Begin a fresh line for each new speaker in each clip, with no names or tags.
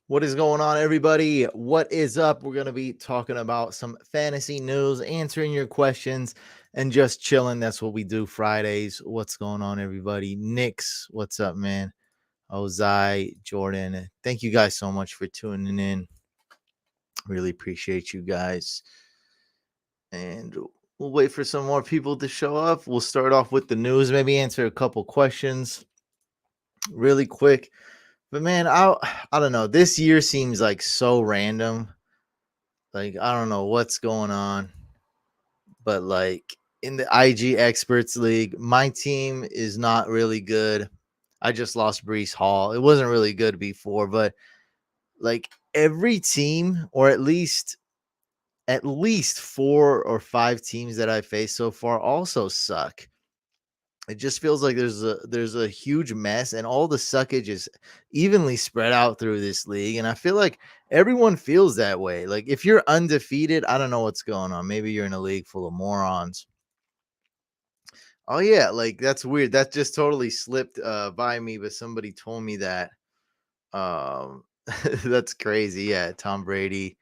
What is going on, everybody? What is up? We're going to be talking about some fantasy news, answering your questions, and just chilling. That's what we do Fridays. What's going on, everybody? Nix, what's up, man? Ozai, Jordan, thank you guys so much for tuning in. Really appreciate you guys. And we'll wait for some more people to show up. We'll start off with the news, maybe answer a couple questions really quick. But man, I don't know. This year seems like so random. Like, I don't know what's going on, but like in the IG Experts League, my team is not really good. I just lost Brees Hall. It wasn't really good before, but like every team, or at least 4 or 5 teams that I faced so far also suck. It just feels like there's a huge mess, and all the suckage is evenly spread out through this league. And I feel like everyone feels that way. Like if you're undefeated, I don't know what's going on. Maybe you're in a league full of morons. Oh yeah, like that's weird. That just totally slipped by me, but somebody told me that. Um that's crazy. Yeah, Tom Brady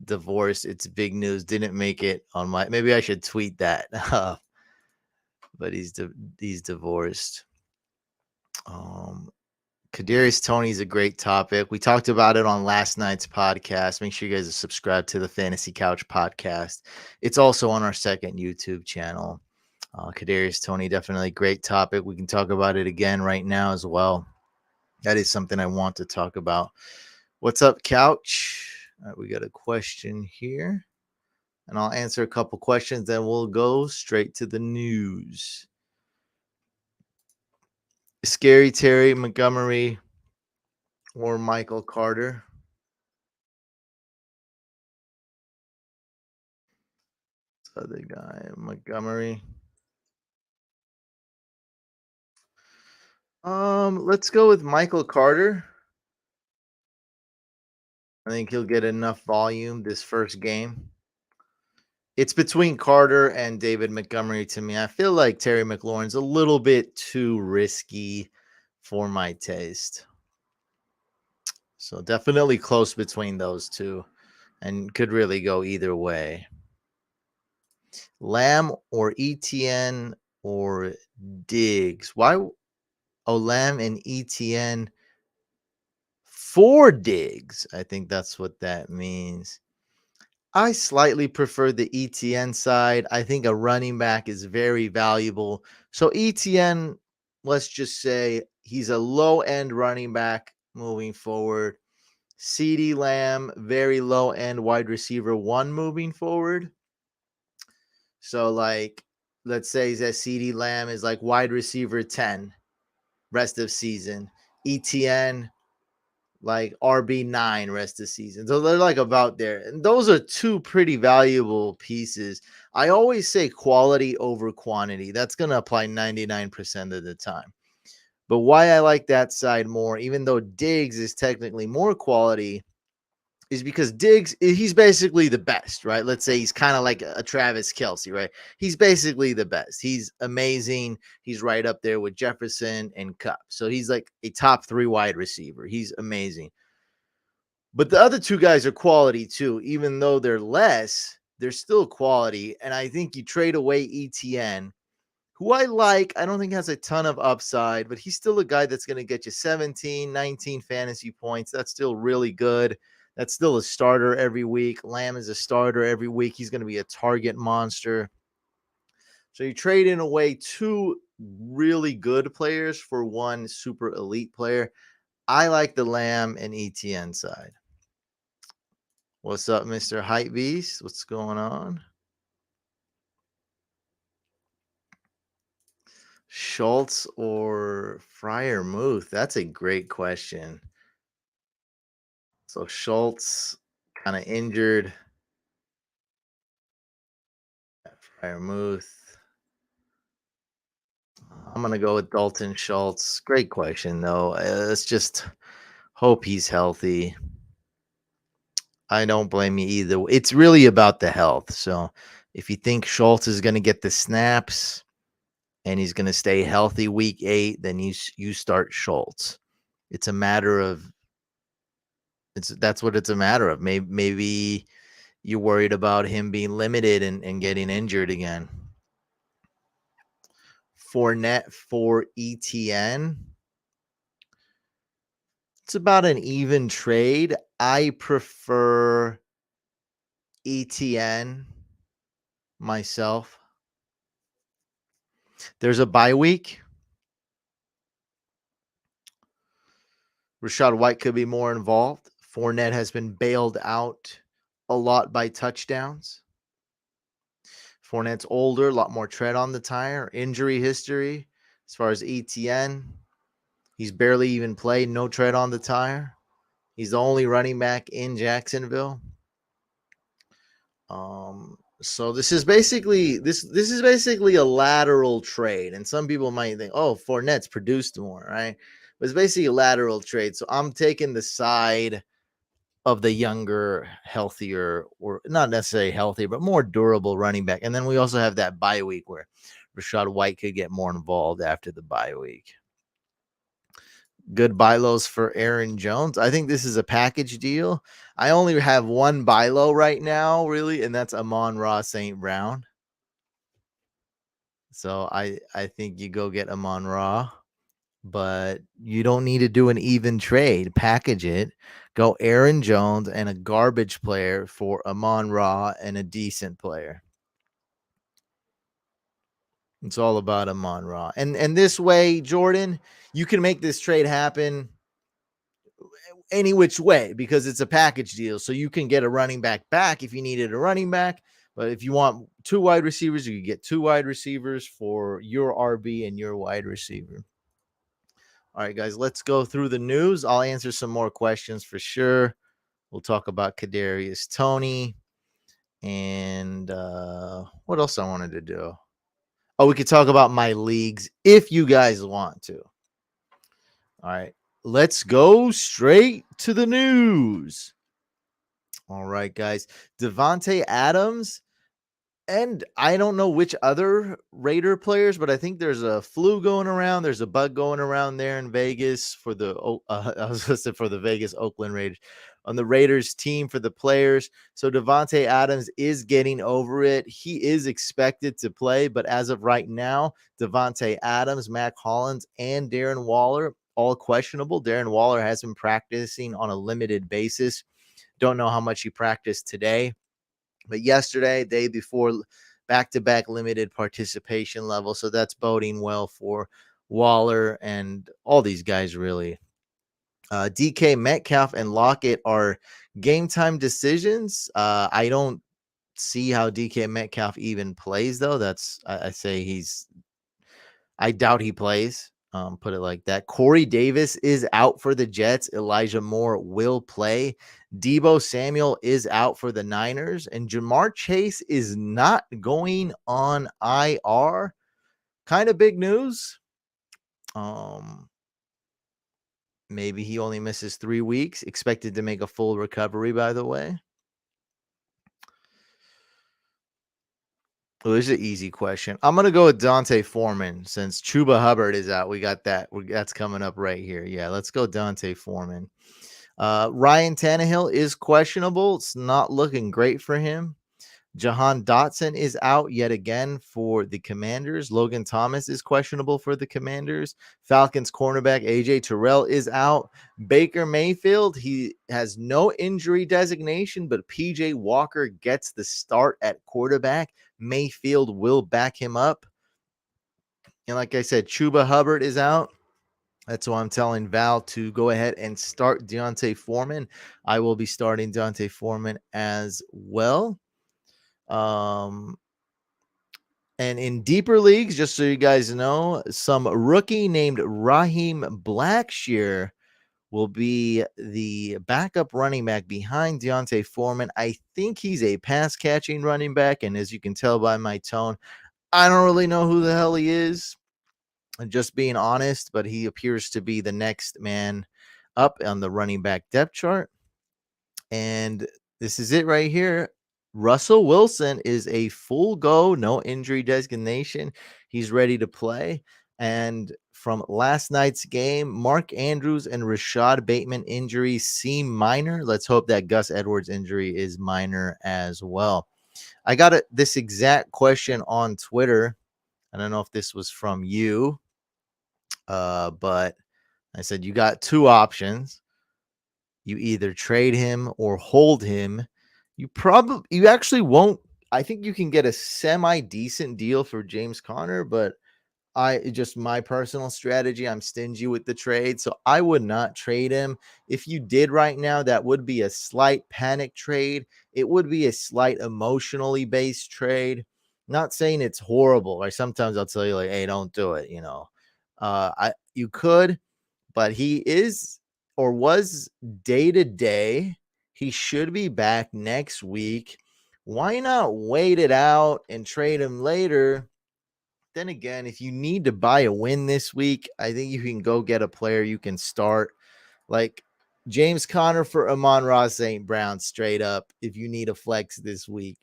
divorced. It's big news. Didn't make it on my. Maybe I should tweet that. But he's divorced. Um Kadarius Tony is a great topic. We talked about it on last night's podcast. Make sure you guys are subscribed to the Fantasy Couch podcast. It's also on our second YouTube channel. Kadarius Tony, definitely great topic. We can talk about it again right now as well. That is something I want to talk about. What's up, Couch? All right, we got a question here, and I'll answer a couple questions. Then we'll go straight to the news. Scary Terry Montgomery or Michael Carter? Other guy, Montgomery. Let's go with Michael Carter. I think he'll get enough volume this first game. It's between Carter and David Montgomery to me. I feel like Terry McLaurin's a little bit too risky for my taste. So definitely close between those two and could really go either way. Lamb or ETN or Diggs? Why? Oh, Lamb and ETN for Diggs. I think that's what that means. I slightly prefer the ETN side. I think a running back is very valuable. So ETN, let's just say he's a low end running back moving forward. CD Lamb, very low end wide receiver one moving forward. So like, let's say that CD Lamb is like wide receiver 10 rest of season. ETN like RB9 rest of the season. So they're like about there. And those are two pretty valuable pieces. I always say quality over quantity. That's going to apply 99% of the time. But why I like that side more, even though Diggs is technically more quality, is because Diggs, he's basically the best, right? Let's say he's kind of like a Travis Kelce, right? He's basically the best. He's amazing. He's right up there with Jefferson and Kupp. So he's like a top 3 wide receiver. He's amazing. But the other two guys are quality too. Even though they're less, they're still quality. And I think you trade away ETN, who I like. I don't think has a ton of upside, but he's still a guy that's going to get you 17, 19 fantasy points. That's still really good. That's still a starter every week. Lamb is a starter every week. He's going to be a target monster. So you trade in away 2 really good players for 1 super elite player. I like the Lamb and ETN side. What's up, Mr. Hype Beast? What's going on? Schultz or Muth? That's a great question. So Schultz kind of injured. Muth. I'm gonna go with Dalton Schultz. Great question though. Let's just hope he's healthy. I don't blame you either. It's really about the health. So if you think Schultz is gonna get the snaps and he's gonna stay healthy week 8, then you start Schultz. It's a matter of That's what it's a matter of. Maybe you're worried about him being limited and getting injured again. Fournette for ETN. It's about an even trade. I prefer ETN myself. There's a bye week. Rachaad White could be more involved. Fournette has been bailed out a lot by touchdowns. Fournette's older, a lot more tread on the tire. Injury history as far as ETN. He's barely even played, no tread on the tire. He's the only running back in Jacksonville. So this is basically a lateral trade, and some people might think, oh, Fournette's produced more, right? But it's basically a lateral trade. So I'm taking the side of the younger, healthier, or not necessarily healthy, but more durable running back. And then we also have that bye week where Rachaad White could get more involved after the bye week. Good buy lows for Aaron Jones. I think this is a package deal. I only have one buy low right now, really, and that's Amon-Ra St. Brown. So I think you go get Amon-Ra, but you don't need to do an even trade. Package it. Go Aaron Jones and a garbage player for Amon-Ra and a decent player. It's all about Amon-Ra. And this way, Jordan, you can make this trade happen any which way because it's a package deal. So you can get a running back if you needed a running back. But if you want two wide receivers, you can get two wide receivers for your RB and your wide receiver. All right, guys, let's go through the news. I'll answer some more questions for sure. We'll talk about Kadarius Tony and what else I wanted to do. Oh, we could talk about my leagues if you guys want to. All right, let's go straight to the news. All right, guys. Devontae Adams, and I don't know which other Raider players, but I think there's a flu going around. There's a bug going around there in Vegas for the I was going to say for the Vegas Oakland Raiders on the Raiders team for the players. So Devontae Adams is getting over it. He is expected to play, but as of right now, Devontae Adams, Mac Hollins, and Darren Waller all questionable. Darren Waller has been practicing on a limited basis. Don't know how much he practiced today, but yesterday, day before, back-to-back limited participation level. So that's boding well for Waller and all these guys, really. DK Metcalf and Lockett are game time decisions. I don't see how DK Metcalf even plays, though. I say I doubt he plays. Put it like that. Corey Davis is out for the Jets. Elijah Moore will play. Deebo Samuel is out for the Niners. And Jamar Chase is not going on IR. Kind of big news. Maybe he only misses 3 weeks. Expected to make a full recovery, by the way. Well, this is an easy question. I'm going to go with Dante Foreman since Chuba Hubbard is out. We got that. That's coming up right here. Yeah, let's go Dante Foreman. Ryan Tannehill is questionable. It's not looking great for him. Jahan Dotson is out yet again for the Commanders. Logan Thomas is questionable for the Commanders. Falcons cornerback AJ Terrell is out. Baker Mayfield, he has no injury designation, but PJ Walker gets the start at quarterback. Mayfield will back him up. And like I said, Chuba Hubbard is out. That's why I'm telling Val to go ahead and start Dante Foreman. I will be starting Dante Foreman as well. And in deeper leagues, just so you guys know, some rookie named Raheem Blackshear will be the backup running back behind Dante Foreman. I think he's a pass catching running back. And as you can tell by my tone, I don't really know who the hell he is. Just being honest, but he appears to be the next man up on the running back depth chart. And this is it right here. Russell Wilson is a full go, no injury designation. He's ready to play. And from last night's game. Mark Andrews and Rashad Bateman injuries seem minor. Let's hope that Gus Edwards injury is minor as well. I got this exact question on Twitter. I don't know if this was from you, but I said you got two options. You either trade him or hold him. You actually won't. I think you can get a semi decent deal for James Conner, but just my personal strategy. I'm stingy with the trade, so I would not trade him. If you did right now, that would be a slight panic trade. It would be a slight emotionally based trade. Not saying it's horrible. Or sometimes I'll tell you like, hey, don't do it. You could, but he is or was day to day. He should be back next week. Why not wait it out and trade him later? Then again, if you need to buy a win this week, I think you can go get a player you can start like James Conner for Amon-Ra St. Brown straight up if you need a flex this week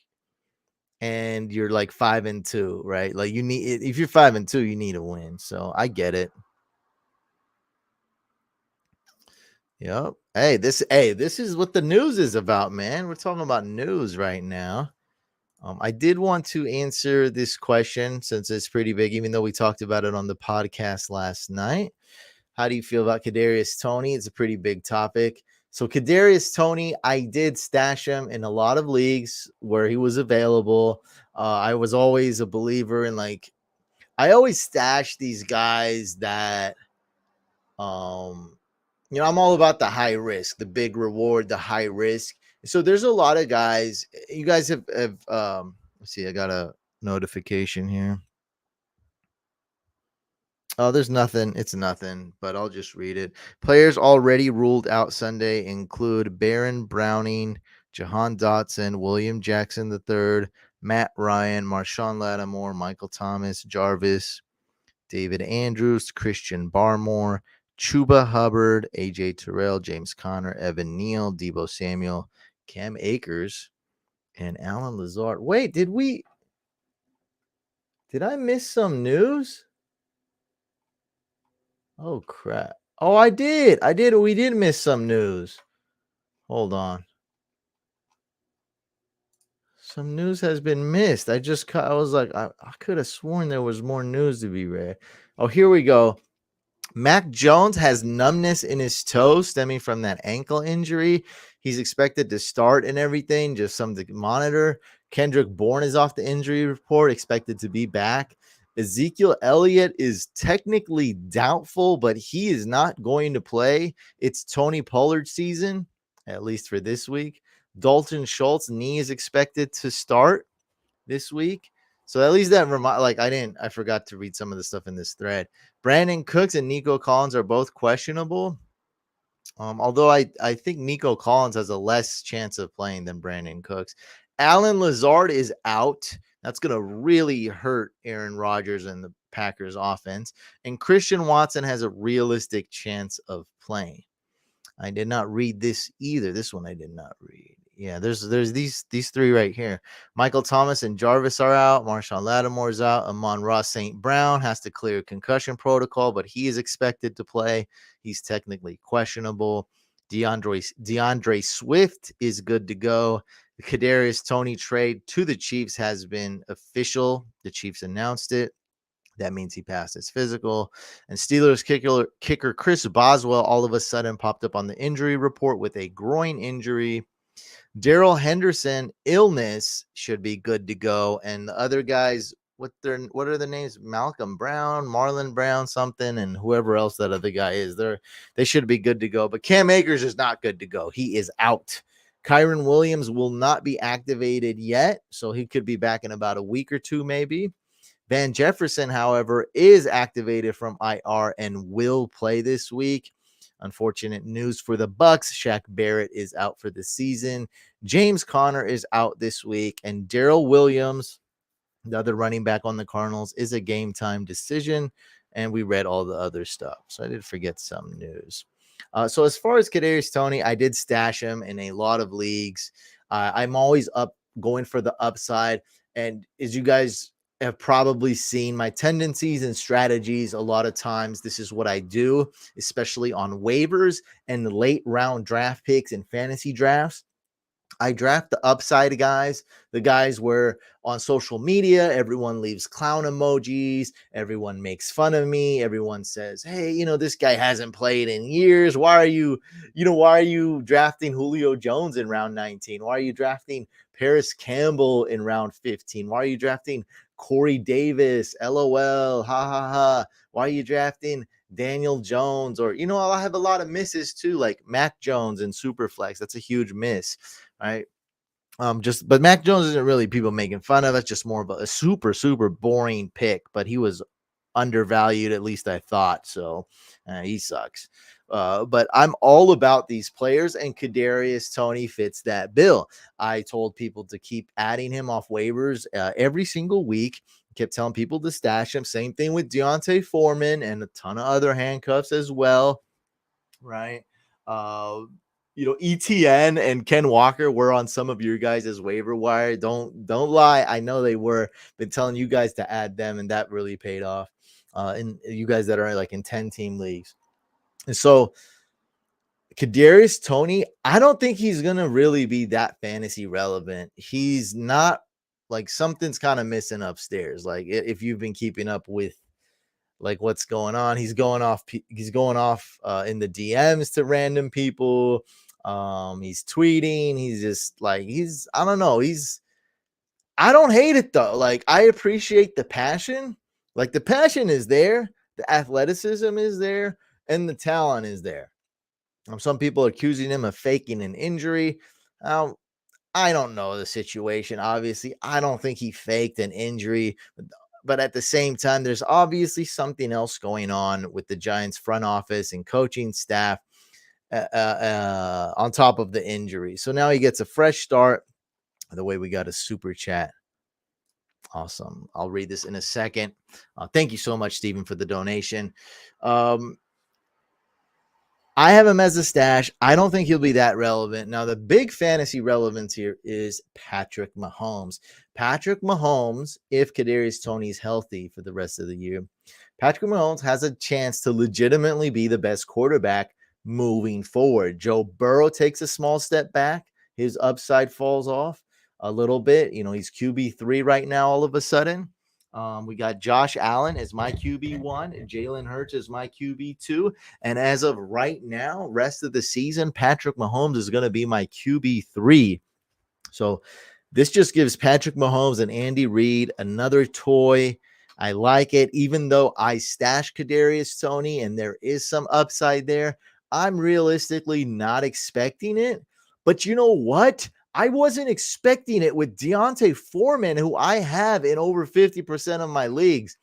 and you're like 5-2, right? Like you need if you're 5-2, you need a win. So I get it. Yep. This is what the news is about, man. We're talking about news right now. I did want to answer this question since it's pretty big, even though we talked about it on the podcast last night. How do you feel about Kadarius Tony? It's a pretty big topic. So Kadarius Tony, I did stash him in a lot of leagues where he was available. I was always a believer in I always stash these guys that I'm all about the high risk, the big reward, the high risk. So there's a lot of guys. You guys have let's see, I got a notification here. Oh, there's nothing. It's nothing, but I'll just read it. Players already ruled out Sunday include Baron Browning, Jahan Dotson, William Jackson III, Matt Ryan, Marshawn Lattimore, Michael Thomas, Jarvis, David Andrews, Christian Barmore, Chuba Hubbard, AJ Terrell, James Conner, Evan Neal, Debo Samuel, Cam Akers, and Alan Lazard. Wait, did I miss some news? Oh crap. Oh, I did. We did miss some news. Hold on. Some news has been missed. I was like, I could have sworn there was more news to be read. Oh, here we go. Mac Jones has numbness in his toe stemming from that ankle injury. He's expected to start and everything, just something to monitor. Kendrick Bourne is off the injury report, expected to be back. Ezekiel Elliott is technically doubtful, but he is not going to play. It's Tony Pollard season, at least for this week. Dalton Schultz knee is expected to start this week. So at least that I forgot to read some of the stuff in this thread. Brandon Cooks and Nico Collins are both questionable. Although I think Nico Collins has a less chance of playing than Brandon Cooks. Alan Lazard is out. That's going to really hurt Aaron Rodgers and the Packers offense. And Christian Watson has a realistic chance of playing. I did not read this either. This one I did not read. Yeah, there's these three right here. Michael Thomas and Jarvis are out. Marshawn Lattimore's out. Amon-Ra St. Brown has to clear concussion protocol, but he is expected to play. He's technically questionable. DeAndre Swift is good to go. The Kadarius Tony trade to the Chiefs has been official. The Chiefs announced it. That means he passed his physical. And Steelers kicker Chris Boswell all of a sudden popped up on the injury report with a groin injury. Daryl Henderson illness should be good to go. And the other guys, what are the names? Malcolm Brown, Marlon Brown, something, and whoever else that other guy is, they should be good to go. But Cam Akers is not good to go. He is out. Kyron Williams will not be activated yet, so he could be back in about a week or two, maybe. Van Jefferson, however, is activated from IR and will play this week. Unfortunate news for the Bucks. Shaq Barrett is out for the season. James Conner is out this week, and Darrell Williams, the other running back on the Cardinals, is a game time decision. And we read all the other stuff, so I did forget some news. So as far as Kadarius Tony, I did stash him in a lot of leagues. I'm always going for the upside, and as you guys have probably seen my tendencies and strategies. A lot of times, this is what I do, especially on waivers and late round draft picks and fantasy drafts. I draft the upside guys, the guys where on social media, everyone leaves clown emojis, everyone makes fun of me, everyone says, hey, this guy hasn't played in years. Why are you drafting Julio Jones in round 19? Why are you drafting Paris Campbell in round 15? Why are you drafting Corey Davis? LOL, ha ha ha. Why are you drafting Daniel Jones? Or, I have a lot of misses too, like Mac Jones in Superflex. That's a huge miss. Right. But Mac Jones isn't really people making fun of. It's just more of a super, super boring pick, but he was undervalued, at least I thought. So he sucks. But I'm all about these players, and Kadarius Tony fits that bill. I told people to keep adding him off waivers every single week. Kept telling people to stash him. Same thing with Deontay Foreman and a ton of other handcuffs as well. Right. Uh, ETN and Ken Walker were on some of your guys' waiver wire. Don't lie. I know they were. Been telling you guys to add them, and that really paid off. And you guys that are like in 10-team leagues. And so Kadarius Tony, I don't think he's gonna really be that fantasy relevant. He's not, like, something's kind of missing upstairs. Like, if you've been keeping up with like what's going on, he's going off in the DMs to random people. He's tweeting, he's just like, I don't know, I don't hate it though. Like, I appreciate the passion. Like, the passion is there, the athleticism is there, and the talent is there. Some people are accusing him of faking an injury. I don't know the situation. Obviously, I don't think he faked an injury, but at the same time, there's obviously something else going on with the Giants front office and coaching staff on top of the injury. So now he gets a fresh start. The way we got a super chat. Awesome. I'll read this in a second. Thank you so much, Stephen, for the donation. I have him as a stash. I don't think he'll be that relevant. Now, the big fantasy relevance here is Patrick Mahomes. Patrick Mahomes, if Kadarius Tony is healthy for the rest of the year, Patrick Mahomes has a chance to legitimately be the best quarterback moving forward. Joe Burrow takes a small step back. His upside falls off a little bit. He's QB3 right now all of a sudden. We got Josh Allen as my QB1, and Jalen Hurts as my QB2. And as of right now, rest of the season, Patrick Mahomes is going to be my QB3. So this just gives Patrick Mahomes and Andy Reid another toy. I like it, even though I stashed Kadarius Tony and there is some upside there. I'm realistically not expecting it. But you know what? I wasn't expecting it with Deontay Foreman, who I have in over 50% of my leagues.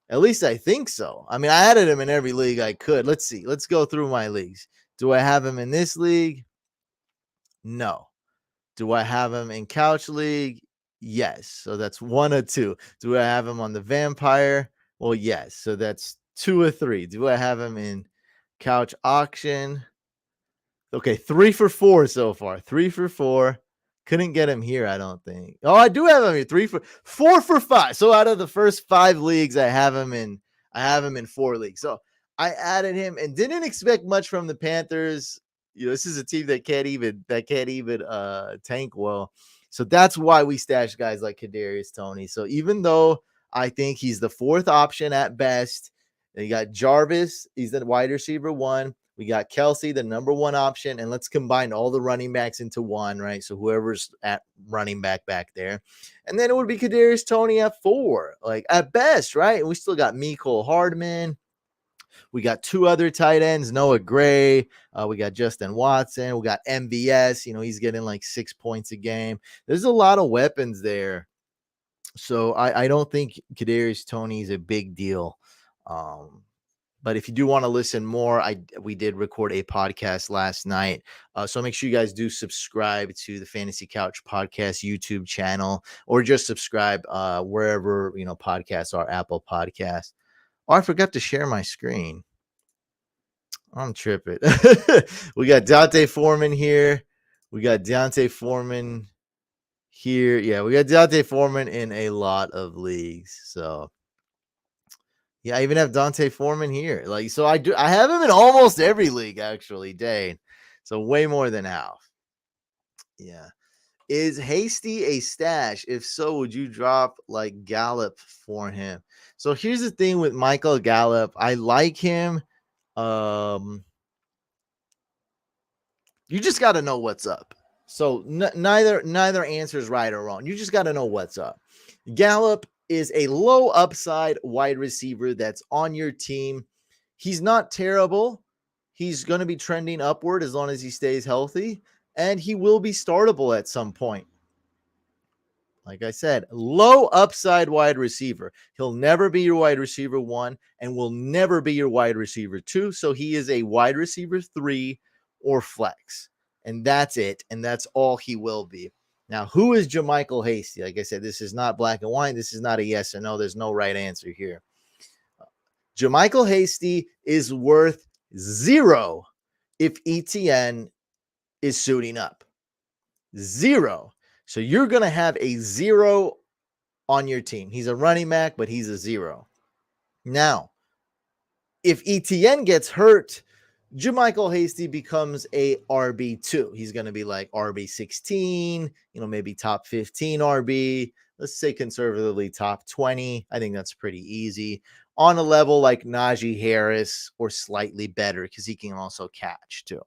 At least I think so. I mean, I added him in every league I could. Let's see. Let's go through my leagues. Do I have him in this league? No. Do I have him in Couch League? Yes. So that's 1 or 2. Do I have him on the Vampire? Well, yes. So that's 2 or 3. Do I have him in Couch Auction? Okay, 3 for 4 so far. 3 for 4. Couldn't get him here, I don't think. Oh, I do have him here. 4 for 5. So out of the first 5 leagues, I have him in 4 leagues. So I added him and didn't expect much from the Panthers. This is a team that can't even tank well. So that's why we stash guys like Kadarius Tony. So even though I think he's the 4th option at best, you got Jarvis, he's the wide receiver 1. We got Kelsey, the number 1 option, and let's combine all the running backs into one, right? So whoever's at running back there. And then it would be Kadarius Tony at 4, like at best, right? And we still got Mecole Hardman. We got 2 other tight ends, Noah Gray. We got Justin Watson. We got MVS. He's getting like 6 points a game. There's a lot of weapons there. So I don't think Kadarius Tony is a big deal. But if you do want to listen more, we did record a podcast last night. So make sure you guys do subscribe to the Fantasy Couch Podcast YouTube channel, or just subscribe wherever podcasts are, Apple Podcasts. Oh, I forgot to share my screen. I'm tripping. We got Deontay Foreman here. We got Deontay Foreman here. Yeah, we got Dante Foreman in a lot of leagues. So yeah, I even have Dante Foreman here. Like, so I have him in almost every league, actually, Dane. So way more than half. Yeah. Is Hasty a stash? If so, would you drop like Gallup for him? So here's the thing with Michael Gallup. I like him. Um, you just got to know what's up. So neither answer is right or wrong. You just got to know what's up. Gallup is a low upside wide receiver that's on your team. He's not terrible. He's going to be trending upward as long as he stays healthy, and he will be startable at some point. Like I said, low upside wide receiver. He'll never be your wide receiver 1 and will never be your wide receiver 2. So he is a wide receiver 3 or flex. And that's it. And that's all he will be. Now, who is JaMycal Hasty? Like I said, this is not black and white. This is not a yes or no. There's no right answer here. JaMycal Hasty is worth 0 if ETN is suiting up. 0. So you're going to have a 0 on your team. He's a running back, but he's a 0. Now, if ETN gets hurt, JaMycal Hasty becomes a RB2. He's going to be like RB16, maybe top 15 RB. Let's say conservatively top 20. I think that's pretty easy. On a level like Najee Harris or slightly better because he can also catch too.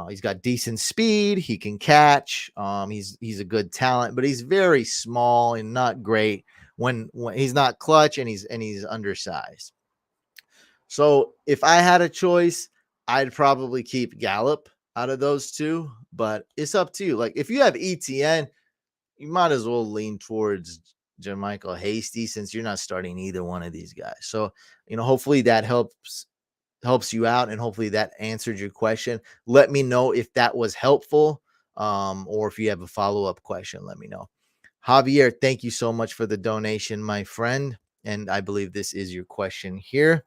He's got decent speed. He can catch. He's a good talent, but he's very small and not great when he's not clutch and he's undersized. So if I had a choice, I'd probably keep Gallup out of those two, but it's up to you. Like if you have ETN, you might as well lean towards JaMycal Hasty since you're not starting either one of these guys. So, hopefully that helps you out, and hopefully that answered your question. Let me know if that was helpful, or if you have a follow-up question, let me know. Javier, thank you so much for the donation, my friend, and I believe this is your question here.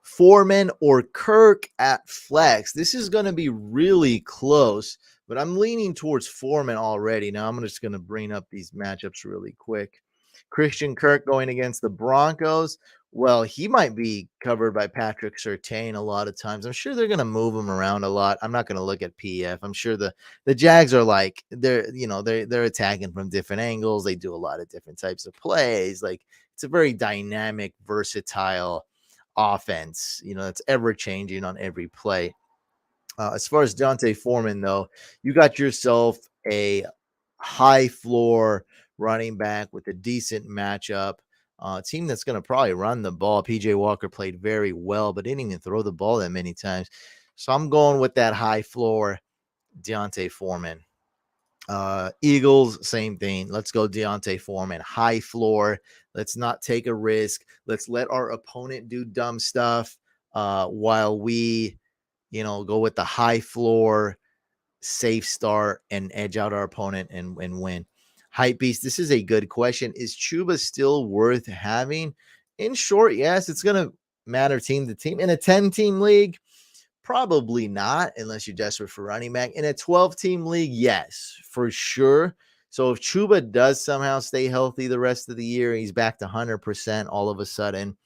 Foreman or Kirk at flex? This is going to be really close, but I'm leaning towards Foreman already. Now I'm just going to bring up these matchups really quick. Christian Kirk going against the Broncos. Well, he might be covered by Patrick Surtain a lot of times. I'm sure they're going to move him around a lot. I'm not going to look at PF. I'm sure the Jags are like they're attacking from different angles. They do a lot of different types of plays. Like it's a very dynamic, versatile offense, that's ever changing on every play. As far as Dante Foreman, though, you got yourself a high floor running back with a decent matchup. Team that's going to probably run the ball. PJ Walker played very well, but didn't even throw the ball that many times. So I'm going with that high floor Dante Foreman. Eagles, same thing. Let's go Dante Foreman. High floor. Let's not take a risk. Let's let our opponent do dumb stuff while we, go with the high floor, safe start and edge out our opponent and win. Hype Beast, this is a good question. Is Chuba still worth having? In short, yes, it's going to matter team to team. In a 10-team league, probably not, unless you're desperate for running back. In a 12-team league, yes, for sure. So if Chuba does somehow stay healthy the rest of the year, he's back to 100% all of a sudden.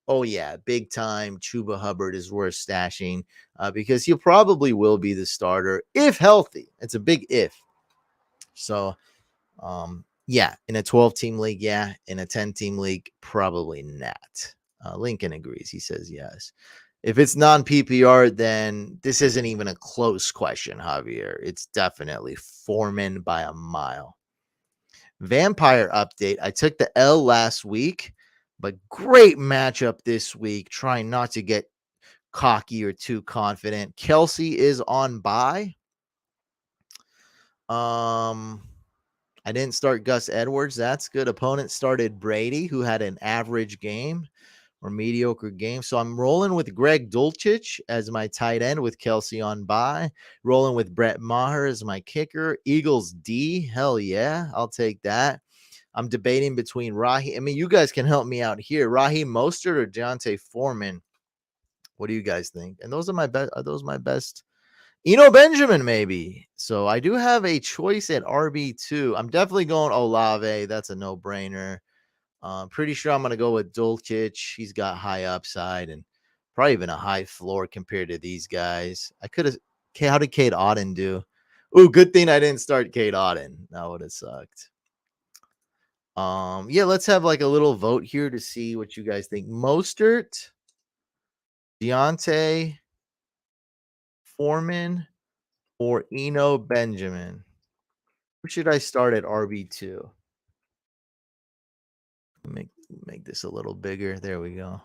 Oh, yeah, big time. Chuba Hubbard is worth stashing because he probably will be the starter if healthy. It's a big if. So, yeah, in a 12-team league, yeah. In a 10-team league, probably not. Lincoln agrees. He says yes. If it's non-PPR, then this isn't even a close question, Javier. It's definitely Foreman by a mile. Vampire update. I took the L last week, but great matchup this week. Trying not to get cocky or too confident. Kelsey is on bye. I didn't start Gus Edwards. That's good. Opponent started Brady, who had an average game or mediocre game. So I'm rolling with Greg Dulcich as my tight end with Kelsey on bye. Rolling with Brett Maher as my kicker. Eagles D. Hell yeah. I'll take that. I'm debating between Raheem. I mean, you guys can help me out here. Raheem Mostert or Dante Foreman. What do you guys think? And those are my best. Are those my best Benjamin, maybe. So I do have a choice at RB2. I'm definitely going Olave. That's a no-brainer. Pretty sure I'm going to go with Dulcich. He's got high upside and probably even a high floor compared to these guys. I could have. How did Kate Auden do? Ooh, good thing I didn't start Kate Auden. That would have sucked. Yeah, let's have like a little vote here to see what you guys think. Mostert, Deontay, Foreman, or Eno Benjamin. Who should I start at RB2? Make make this a little bigger. There we go.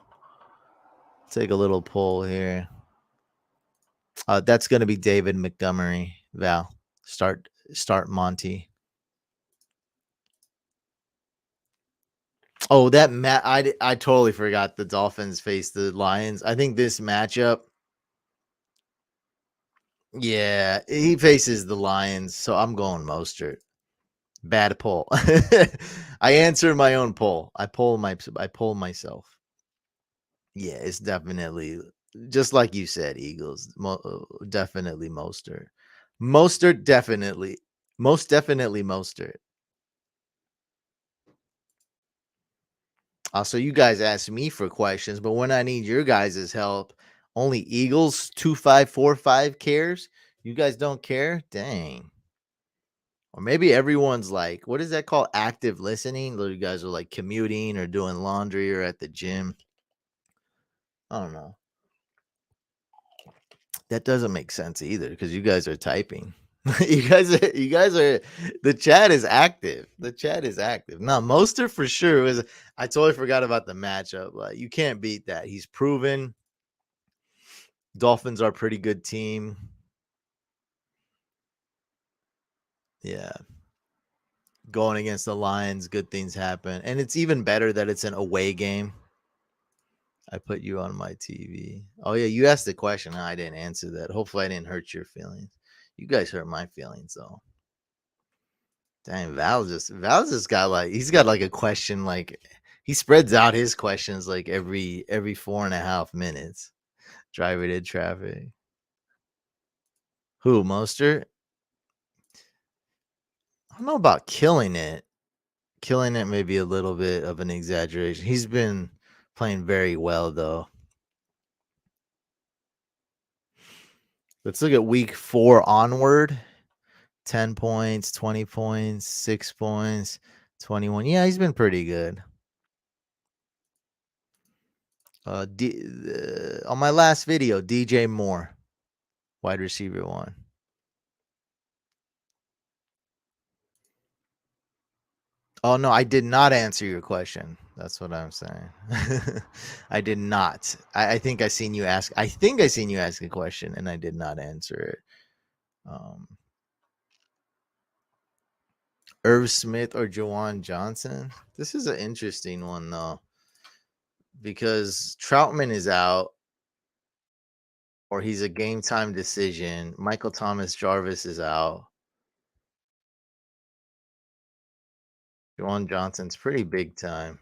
Take a little poll here. That's going to be David Montgomery. Val, start Monty. Oh, I totally forgot the Dolphins face the Lions. I think this matchup. Yeah, he faces the Lions, so I'm going Mostert. Bad poll. I answered my own poll. I poll myself. Yeah, it's definitely just like you said, Eagles. Definitely Mostert. Mostert definitely. Most definitely Mostert. So you guys ask me for questions, but when I need your guys' help, only Eagles 2545 cares. You guys don't care? Dang. Or maybe everyone's like, what is that called? Active listening. You guys are like commuting or doing laundry or at the gym. I don't know. That doesn't make sense either because you guys are typing. you guys are the chat is active. The chat is active. Now, Moster for sure is I totally forgot about the matchup. Like you can't beat that. He's proven Dolphins are a pretty good team. Yeah. Going against the Lions, good things happen. And it's even better that it's an away game. I put you on my TV. Oh yeah, you asked the question. I didn't answer that. Hopefully I didn't hurt your feelings. You guys hurt my feelings though. Dang, Val just got like he's got like a question like he spreads out his questions like every 4.5 minutes. Driver did traffic. Who, Monster? I don't know about killing it. Killing it may be a little bit of an exaggeration. He's been playing very well though. Let's look at week 4 onward. 10 points, 20 points, 6 points, 21. Yeah, he's been pretty good. On my last video, DJ Moore, wide receiver 1. Oh no, I did not answer your question. That's what I'm saying. I did not. I think I seen you ask. I think I seen you ask a question, and I did not answer it. Irv Smith or Jawan Johnson? This is an interesting one though, because Troutman is out, or he's a game time decision. Michael Thomas Jarvis is out. Jawan Johnson's pretty big time.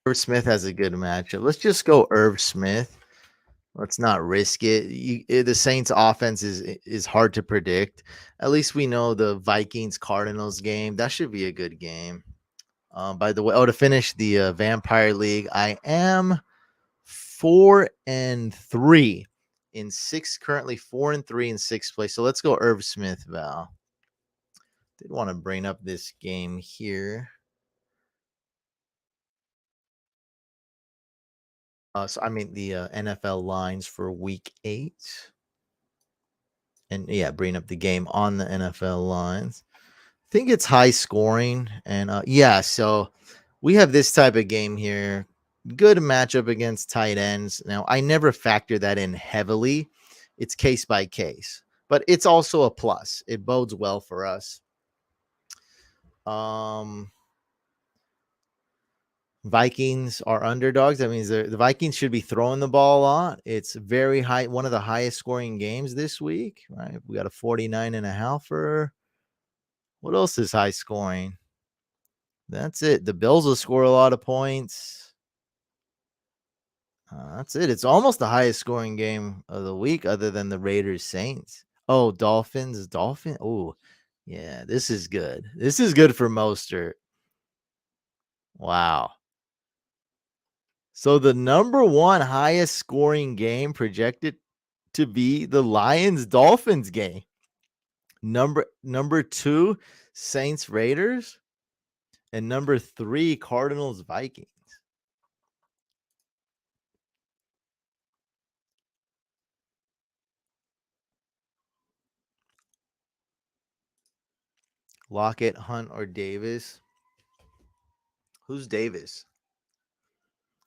Irv Smith has a good matchup. Let's just go Irv Smith. Let's not risk it. The Saints' offense is hard to predict. At least we know the Vikings Cardinals game. That should be a good game. By the way, to finish the Vampire League, I am 4-3 in six. Currently 4-3 in sixth place. So let's go Irv Smith, Val. Did want to bring up this game here. The NFL lines for Week 8. And yeah, bring up the game on the NFL lines. I think it's high scoring. And so we have this type of game here. Good matchup against tight ends. Now, I never factor that in heavily. It's case by case, but it's also a plus. It bodes well for us. Vikings are underdogs. That means the Vikings should be throwing the ball a lot. It's very high, one of the highest scoring games this week, right? We got a 49.5. What else is high scoring? That's it. The Bills will score a lot of points. That's it. It's almost the highest scoring game of the week, other than the Raiders Saints. Oh, Dolphin. Oh, yeah, this is good. This is good for Mostert. Wow. So the number one highest scoring game projected to be the Lions Dolphins game. Number two, Saints Raiders, and number three, Cardinals Vikings. Lockett, Hunt, or Davis? Who's Davis?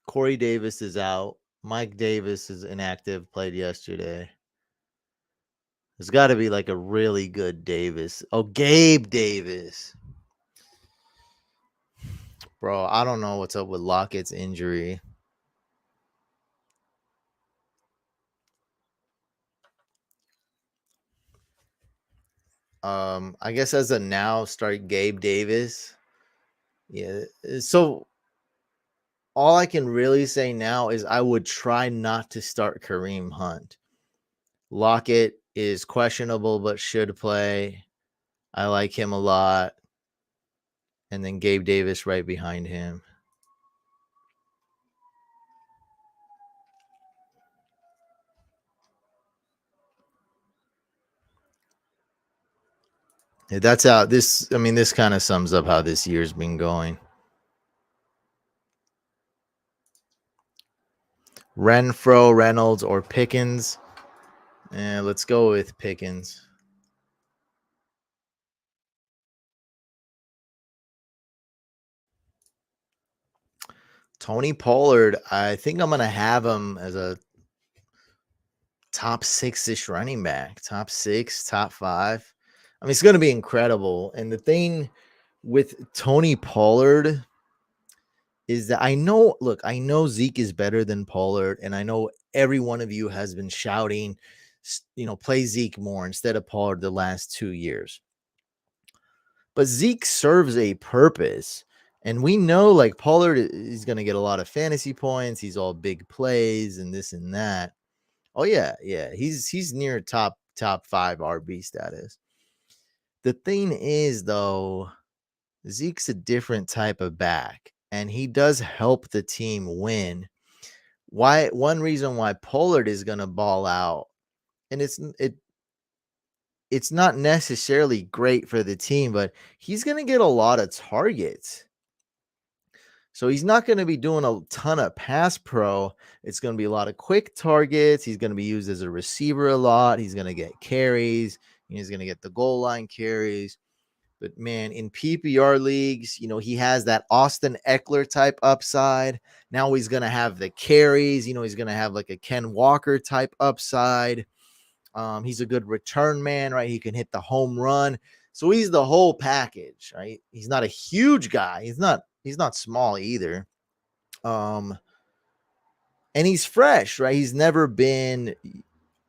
Corey Davis is out. Mike Davis is inactive, played yesterday. There's got to be like a really good Davis. Oh, Gabe Davis. Bro, I don't know what's up with Lockett's injury. I guess as a now start Gabe Davis. Yeah. So all I can really say now is I would try not to start Kareem Hunt. Lockett is questionable but should play. I like him a lot. And then Gabe Davis right behind him. Yeah, that's how this. I mean, this kind of sums up how this year's been going. Renfro, Reynolds, or Pickens. And let's go with Pickens. Tony Pollard, I think I'm gonna have him as a top 6-ish running back. Top 6, top 5. I mean, it's gonna be incredible. And the thing with Tony Pollard is that I know Zeke is better than Pollard, and I know every one of you has been shouting, play Zeke more instead of Pollard the last 2 years. But Zeke serves a purpose. And we know like Pollard is going to get a lot of fantasy points. He's all big plays and this and that. Oh yeah, yeah. He's near top 5 RB status. The thing is though, Zeke's a different type of back and he does help the team win. Why one reason why Pollard is going to ball out, and it's not necessarily great for the team, but he's going to get a lot of targets. So he's not going to be doing a ton of pass pro. It's going to be a lot of quick targets. He's going to be used as a receiver a lot. He's going to get carries. He's going to get the goal line carries. But man, in PPR leagues, he has that Austin Eckler type upside. Now he's going to have the carries. He's going to have like a Ken Walker type upside. He's a good return man, right? He can hit the home run. So he's the whole package, right? He's not a huge guy. He's not small either. Um, and he's fresh, right? He's never been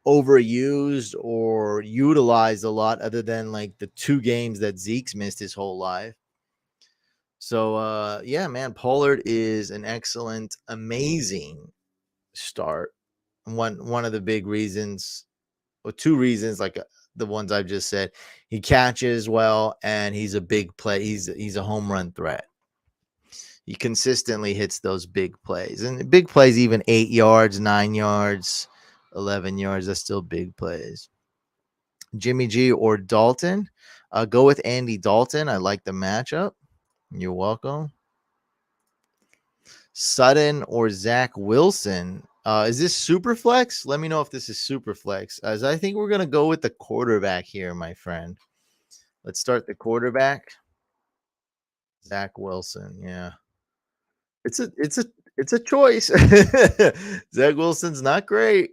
overused or utilized a lot other than like the 2 games that Zeke's missed his whole life. So yeah, man, Pollard is an excellent, amazing start. One of the big reasons, or 2 reasons, like the ones I've just said, he catches well and he's a big play. He's a home run threat. He consistently hits those big plays, and big plays, even 8 yards, 9 yards, 11 yards. That's still big plays. Jimmy G or Dalton? Go with Andy Dalton. I like the matchup. You're welcome. Sutton or Zach Wilson? Is this super flex? Let me know if this is super flex, as I think we're gonna go with the quarterback here, my friend. Let's start the quarterback. Zach Wilson. Yeah, it's a choice. Zach Wilson's not great.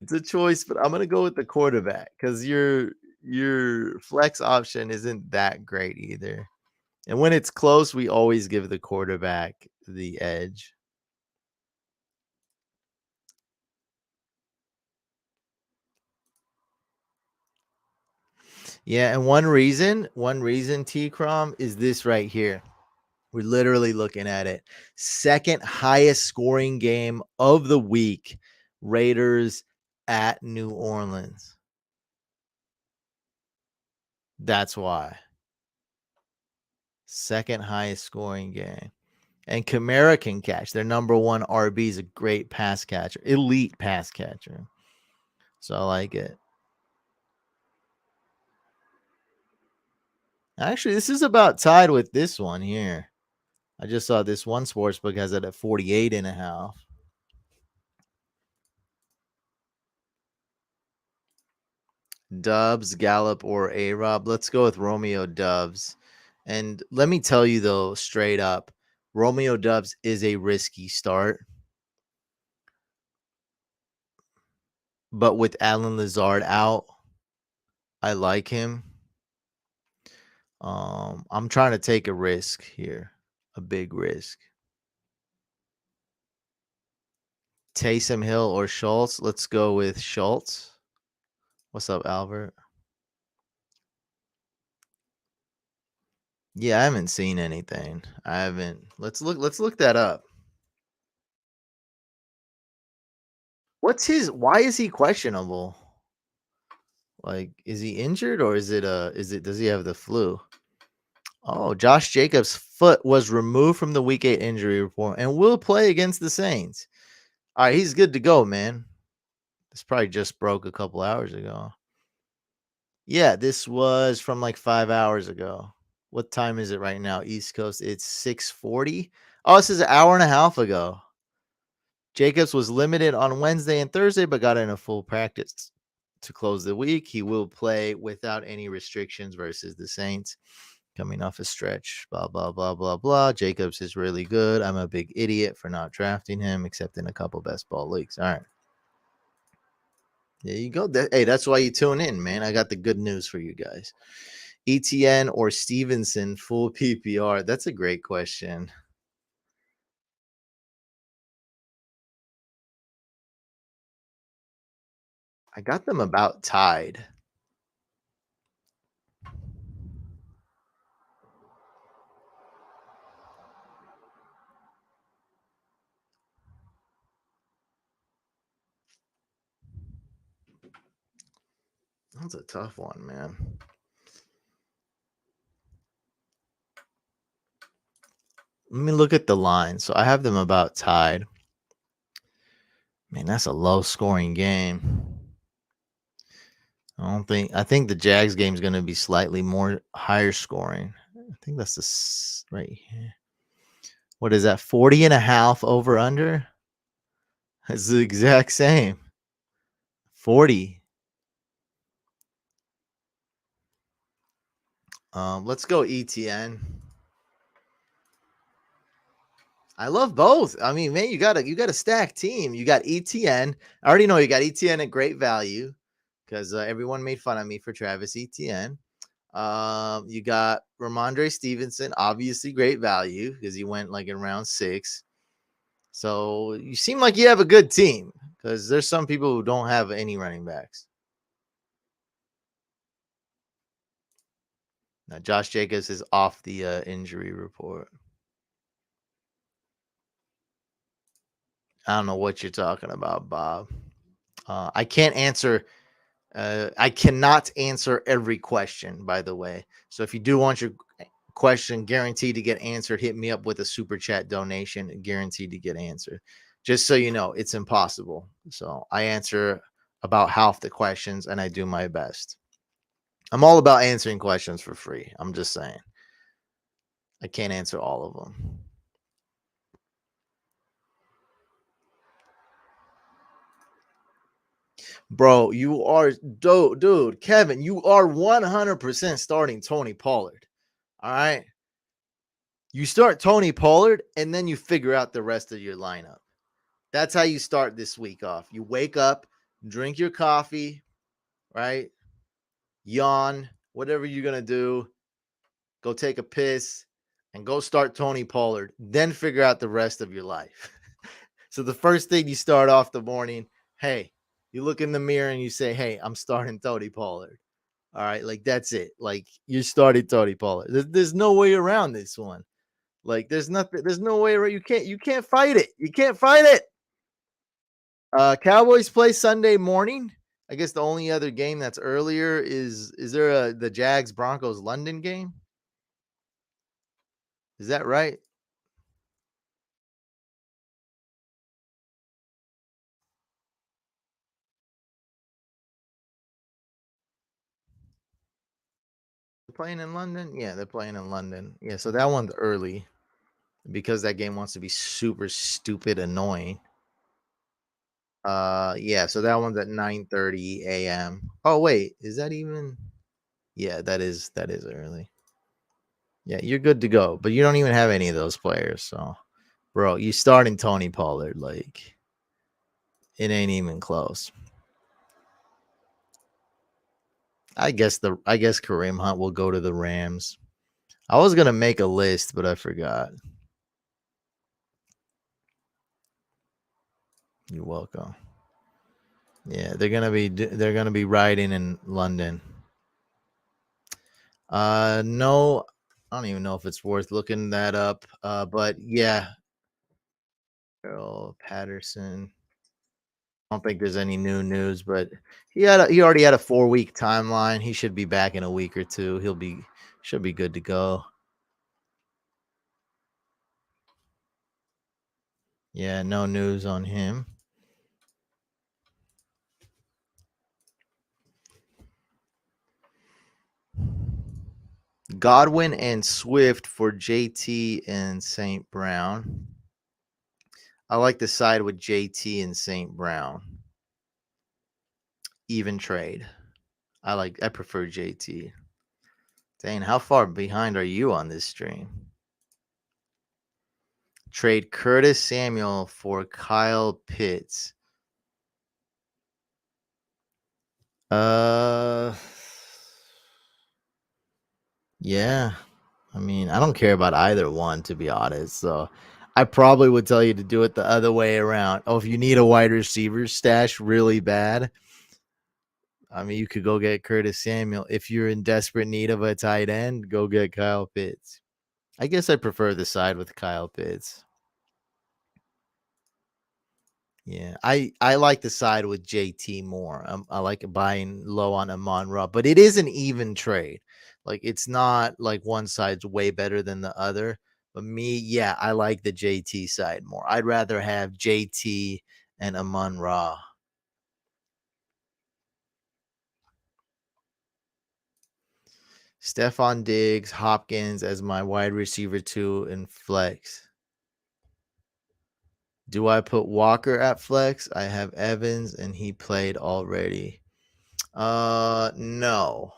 It's a choice, but I'm gonna go with the quarterback because your flex option isn't that great either. And when it's close, we always give the quarterback the edge. Yeah, and one reason, T Crom, is this right here. We're literally looking at it. Second highest scoring game of the week. Raiders at New Orleans. That's why. Second highest scoring game. And Kamara can catch. Their number one RB is a great pass catcher, elite pass catcher. So I like it. Actually, this is about tied with this one here. I just saw this one sportsbook has it at 48.5. Dubs, Gallup, or A Rob. Let's go with Romeo Dubs. And let me tell you, though, straight up, Romeo Dubs is a risky start. But with Alan Lazard out, I like him. I'm trying to take a risk here, a big risk. Taysom Hill or Schultz? Let's go with Schultz. What's up, Albert? Yeah, I haven't seen anything. I haven't. Let's look that up. Why is he questionable? Like, is he injured or does he have the flu? Oh, Josh Jacobs' foot was removed from the week 8 injury report and will play against the Saints. All right, he's good to go, man. This probably just broke a couple hours ago. Yeah, this was from like 5 hours ago. What time is it right now? East Coast. It's 6:40. Oh, this is an hour and a half ago. Jacobs was limited on Wednesday and Thursday, but got in a full practice to close the week. He will play without any restrictions versus the Saints. Coming off a stretch, blah, blah, blah, blah, blah. Jacobs is really good. I'm a big idiot for not drafting him, except in a couple best ball leagues. All right. There you go. Hey, that's why you tune in, man. I got the good news for you guys. ETN or Stevenson, full PPR? That's a great question. I got them about tied. That's a tough one, man. Let me look at the line. So I have them about tied. Man, that's a low scoring game. I think the Jags game is going to be slightly more higher scoring. I think that's this right here. What is that? 40.5 over under? It's the exact same. 40. Let's go ETN. I love both. I mean, man, you got a stacked team. You got ETN. I already know you got ETN at great value because everyone made fun of me for Travis Etienne. You got Ramondre Stevenson, obviously great value because he went like in round 6. So you seem like you have a good team because there's some people who don't have any running backs. Now, Josh Jacobs is off the injury report. I don't know what you're talking about, Bob. I can't answer. I cannot answer every question, by the way. So if you do want your question guaranteed to get answered, hit me up with a super chat donation, guaranteed to get answered. Just so you know, it's impossible. So I answer about half the questions and I do my best. I'm all about answering questions for free. I'm just saying. I can't answer all of them. Bro, you are dude, Kevin, you are 100% starting Tony Pollard. All right. You start Tony Pollard and then you figure out the rest of your lineup. That's how you start this week off. You wake up, drink your coffee, right? Yawn, whatever you're going to do, go take a piss and go start Tony Pollard. Then figure out the rest of your life. So the first thing you start off the morning, hey, you look in the mirror and you say, hey, I'm starting Tony Pollard. All right. Like that's it. Like you started Tony Pollard. There's no way around this one. Like there's no way where you can't fight it. You can't fight it. Cowboys play Sunday morning. I guess the only other game that's earlier is there the Jags Broncos London game? Is that right? They're playing in London? Yeah, they're playing in London. Yeah, so that one's early because that game wants to be super stupid annoying. Yeah, so that one's at 9:30 a.m. Oh wait, is that even? Yeah, that is early. Yeah, you're good to go, but you don't even have any of those players, so bro, you starting Tony Pollard like it ain't even close. I guess Kareem Hunt will go to the Rams. I was gonna make a list, but I forgot. You're welcome. Yeah, they're gonna be riding in London. No, I don't even know if it's worth looking that up. But yeah, Earl Patterson. I don't think there's any new news, but he already had a 4 week timeline. He should be back in a week or two. Should be good to go. Yeah, no news on him. Godwin and Swift for JT and St. Brown. I like the side with JT and St. Brown. Even trade. I prefer JT. Dang, how far behind are you on this stream? Trade Curtis Samuel for Kyle Pitts. Uh yeah. I mean, I don't care about either one to be honest. So I probably would tell you to do it the other way around. Oh, if you need a wide receiver stash really bad, I mean, you could go get Curtis Samuel. If you're in desperate need of a tight end, go get Kyle Pitts. I guess I prefer the side with Kyle Pitts. Yeah, I like the side with JT more. I like buying low on Amon Ra, but it is an even trade. Like it's not like one side's way better than the other. But me, yeah, I like the JT side more. I'd rather have JT and Amon Ra. Stefan Diggs, Hopkins as my wide receiver two in flex. Do I put Walker at flex? I have Evans and he played already. No.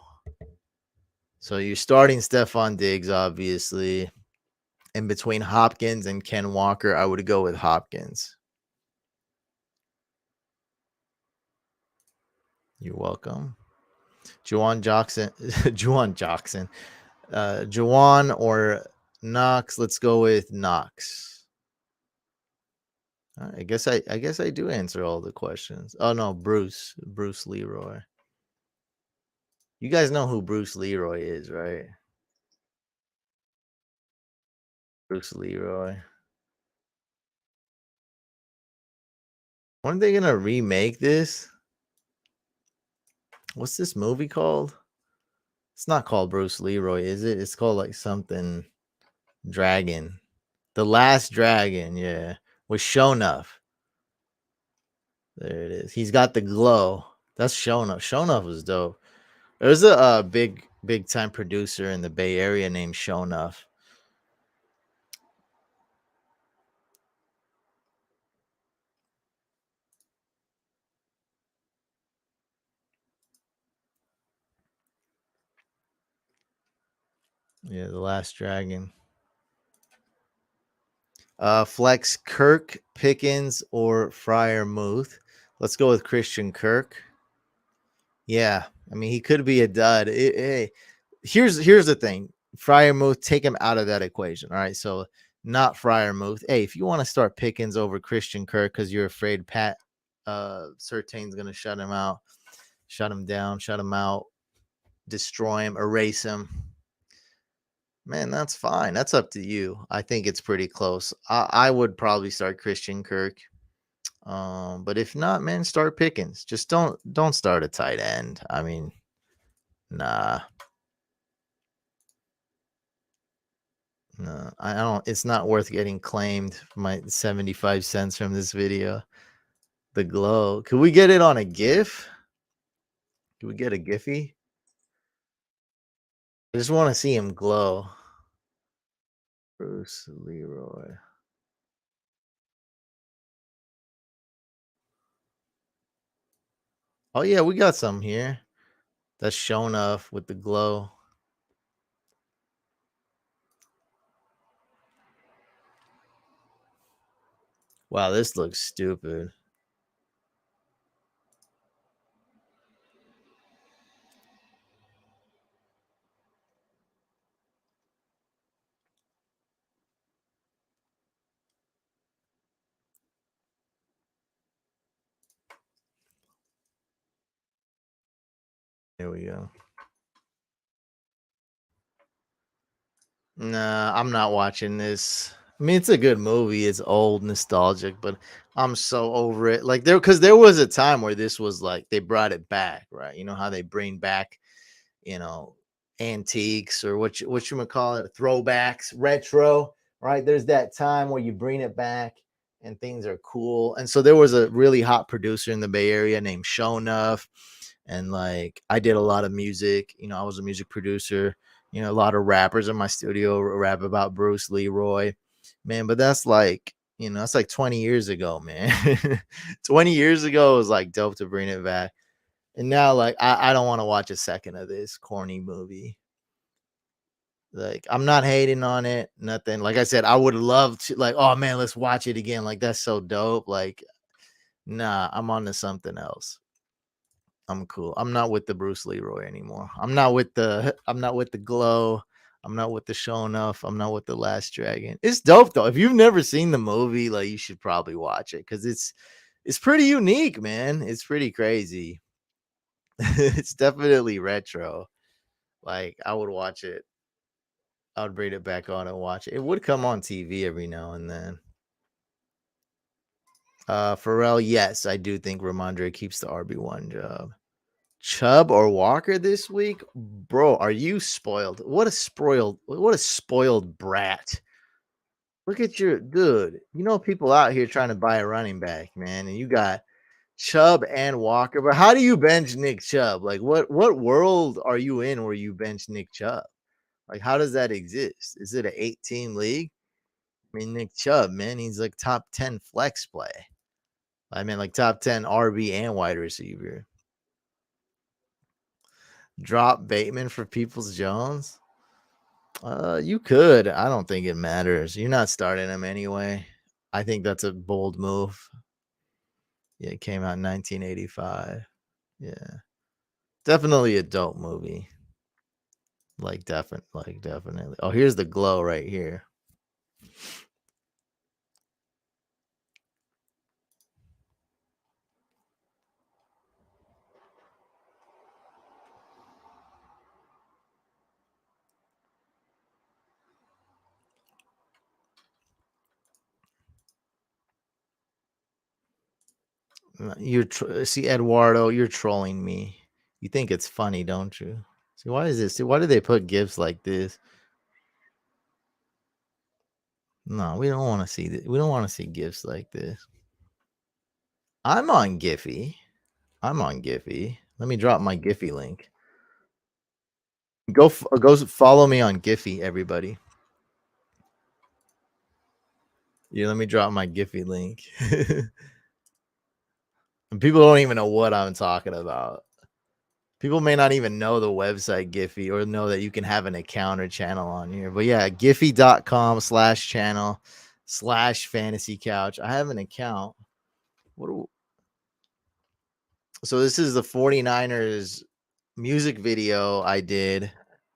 So you're starting Stefan Diggs, obviously. And between Hopkins and Ken Walker, I would go with Hopkins. You're welcome. Juwan Jackson. Juwan Jackson. Juwan or Knox. Let's go with Knox. I guess I do answer all the questions. Oh no, Bruce Leroy. You guys know who Bruce Leroy is, right? Bruce Leroy. When are they gonna remake this? What's this movie called? It's not called Bruce Leroy, is it? It's called like something Dragon. The Last Dragon, yeah. With Shonuff. There it is. He's got the glow. That's Shonuff. Shonuff was dope. There's a big time producer in the Bay Area named Shonuff. Yeah, The Last Dragon. Flex Kirk, Pickens, or Fryer Muth. Let's go with Christian Kirk. Yeah, I mean he could be a dud. Here's the thing. Muth, take him out of that equation. All right, so not Muth. Hey, if you want to start Pickens over Christian Kirk because you're afraid Pat Surtain's gonna shut him out, shut him down, shut him out, destroy him, erase him. Man, that's fine. That's up to you. I think it's pretty close. I would probably start Christian Kirk. But if not, man, start Pickens. Just don't start a tight end. I mean, nah, no, I don't. It's not worth getting claimed for my 75 cents from this video. The glow. Could we get it on a GIF? Could we get a Giphy? I just want to see him glow. Bruce Leroy. Oh yeah, we got some here. That's shown off with the glow. Wow, this looks stupid. There we go. Nah, I'm not watching this. I mean, it's a good movie. It's old, nostalgic, but I'm so over it. Like because there was a time where this was like they brought it back, right? You know how they bring back, you know, antiques or what you call it, throwbacks, retro, right? There's that time where you bring it back and things are cool. And so there was a really hot producer in the Bay Area named Shonuff, and like I did a lot of music. You know, I was a music producer. You know, a lot of rappers in my studio rap about Bruce Leroy, man. But that's like, you know, that's like 20 years ago, man. 20 years ago, it was like dope to bring it back. And now, like, I don't want to watch a second of this corny movie. Like, I'm not hating on it, nothing. Like I said, I would love to, like, oh man, let's watch it again. Like, that's so dope. Like, nah, I'm on to something else. I'm cool. I'm not with the Bruce Leroy anymore. I'm not with the glow. I'm not with the show enough. I'm not with the Last Dragon. It's dope though. If you've never seen the movie, like you should probably watch it because it's pretty unique, man. It's pretty crazy. It's definitely retro. Like I would watch it. I would bring it back on and watch it. It would come on TV every now and then. Pharrell, yes, I do think Ramondre keeps the RB1 job. Chubb or Walker this week? Bro, are you spoiled? What a spoiled brat. Look at your dude. You know people out here trying to buy a running back, man, and you got Chubb and Walker. But how do you bench Nick Chubb? Like what world are you in where you bench Nick Chubb? Like how does that exist? Is it an 8-team league? I mean Nick Chubb, man, he's like top 10 flex play. I mean like top 10 RB and wide receiver. Drop Bateman for Peoples Jones? You could. I don't think it matters. You're not starting him anyway. I think that's a bold move. Yeah, it came out in 1985. Yeah. Definitely a dope movie. Definitely. Oh, here's the glow right here. See Eduardo, you're trolling me. You think it's funny, don't you? See, why is this? See, why do they put gifts like this? No, we don't want to see that. We don't want to see gifts like this. I'm on Giphy. I'm on Giphy. Let me drop my Giphy link. Go follow me on Giphy, everybody. Yeah, let me drop my Giphy link. People don't even know what I'm talking about. People may not even know the website Giphy or know that you can have an account or channel on here. But yeah, Giphy.com/channel/fantasy couch. I have an account. So this is the 49ers music video I did,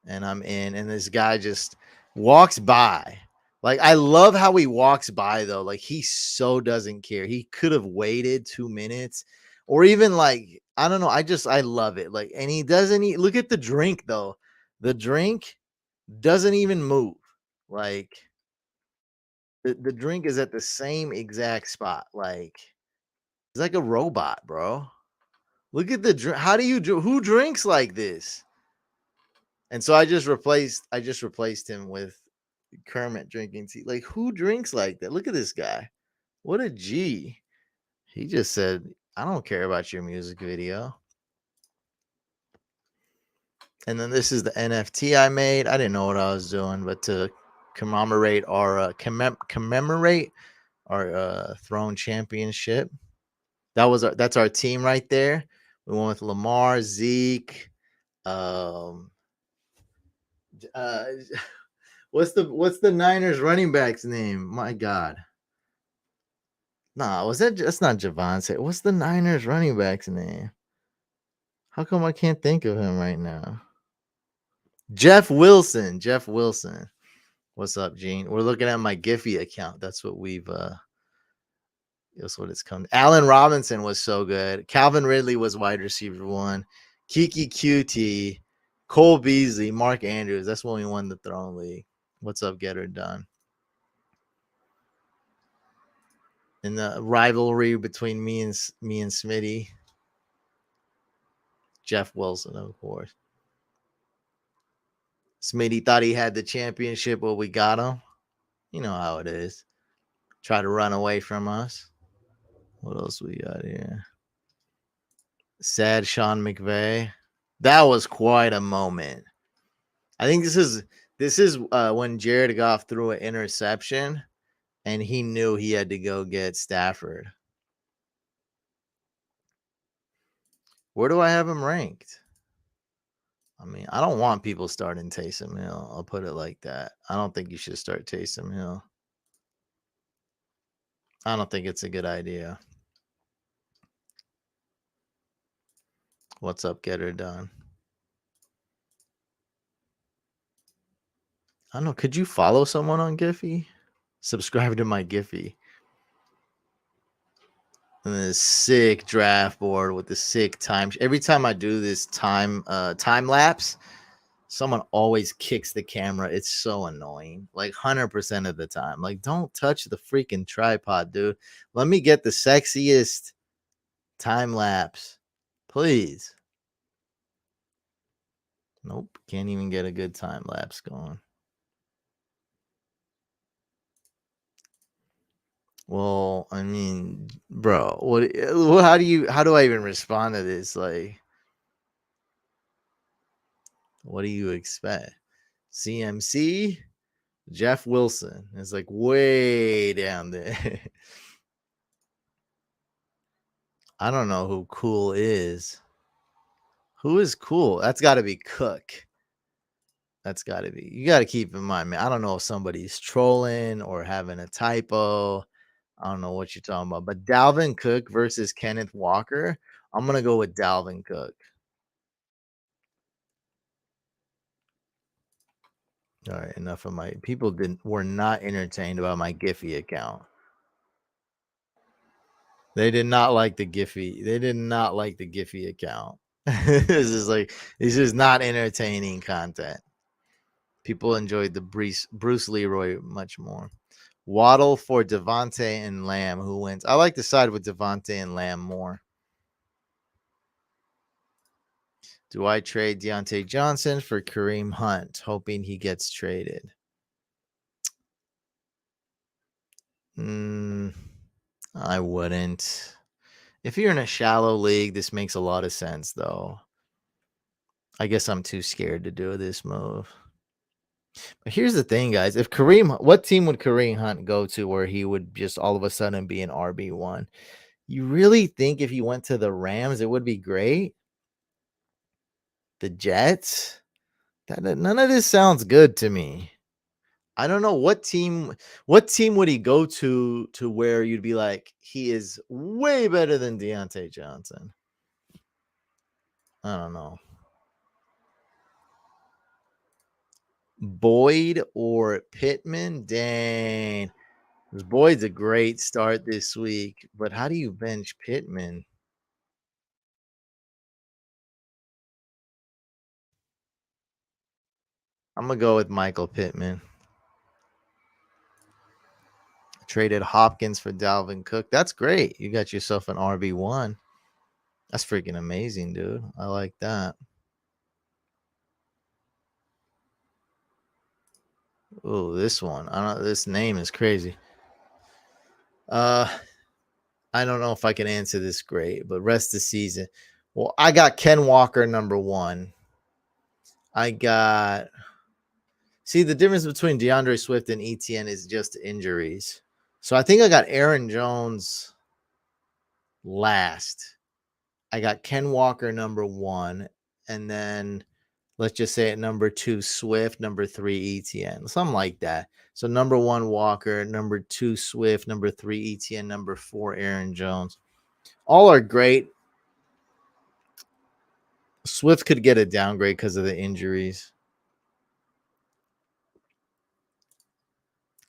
and I'm in, and this guy just walks by. Like, I love how he walks by though. Like, he so doesn't care. He could have waited 2 minutes, or even like, I don't know. I love it. Like, and he doesn't eat. Look at the drink though. The drink Doesn't even move. Like the drink is at the same exact spot. Like it's like a robot, bro. Look at the drink. How do you who drinks like this? And so I just replaced him with Kermit drinking tea. Like who drinks like that? Look at this guy. What a G. He just said, I don't care about your music video. And then this is the NFT I made. I didn't know what I was doing, but to commemorate our throne championship. That's our team right there. We went with Lamar, Zeke, um, uh, what's the Niners running back's name? My God, nah, that's not Javante? What's the Niners running back's name? How come I can't think of him right now? Jeff Wilson. Jeff Wilson. What's up, Gene? We're looking at my Giphy account. That's what it's come. Allen Robinson was so good. Calvin Ridley was wide receiver one. Kiki QT, Cole Beasley, Mark Andrews. That's when we won the Throne League. What's up, Get Her Done? In the rivalry between me and Smitty, Jeff Wilson, of course. Smitty thought he had the championship, but we got him. You know how it is. Try to run away from us. What else we got here? Sad Sean McVay. That was quite a moment. I think this is when Jared Goff threw an interception and he knew he had to go get Stafford. Where do I have him ranked? I mean, I don't want people starting Taysom Hill. I'll put it like that. I don't think you should start Taysom Hill. I don't think it's a good idea. What's up, Get Her Done? I don't know. Could you follow someone on Giphy? Subscribe to my Giphy. And this sick draft board with the sick time. Every time I do this time lapse, someone always kicks the camera. It's so annoying. Like 100% of the time. Like, don't touch the freaking tripod, dude. Let me get the sexiest time lapse. Please. Nope. Can't even get a good time lapse going. Well, I mean, bro, how do I even respond to this? Like, what do you expect? CMC, Jeff Wilson is like way down there. I don't know who cool is. Who is cool? That's got to be Cook. That's got to be. You got to keep in mind, man. I don't know if somebody's trolling or having a typo. I don't know what you're talking about. But Dalvin Cook versus Kenneth Walker. I'm gonna go with Dalvin Cook. All right, enough of my people were not entertained about my Giphy account. They did not like the Giphy. They did not like the Giphy account. This is not entertaining content. People enjoyed the Bruce Leroy much more. Waddle for Devontae and Lamb. Who wins? I like to side with Devontae and Lamb more. Do I trade Deontay Johnson for Kareem Hunt, hoping he gets traded? I wouldn't. If you're in a shallow league, this makes a lot of sense, though. I guess I'm too scared to do this move. But here's the thing, guys. What team would Kareem Hunt go to where he would just all of a sudden be an RB1? You really think if he went to the Rams, it would be great? The Jets? None of this sounds good to me. I don't know what team would he go to where you'd be like, he is way better than Deontay Johnson. I don't know. Boyd or Pittman? Dang. Boyd's a great start this week, but how do you bench Pittman? I'm gonna go with Michael Pittman. Traded Hopkins for Dalvin Cook. That's great. You got yourself an RB1. That's freaking amazing, dude. I like that. Oh, this one. I don't. This name is crazy. Uh, I don't know if I can answer this great, but rest of the season. Well, I got Ken Walker #1. I got. See, the difference between DeAndre Swift and ETN is just injuries. So I think I got Aaron Jones last. I got Ken Walker #1, and then let's just say at #2 Swift, #3 ETN, something like that. So #1 Walker, #2 Swift, #3 ETN, #4 Aaron Jones. All are great. Swift could get a downgrade because of the injuries.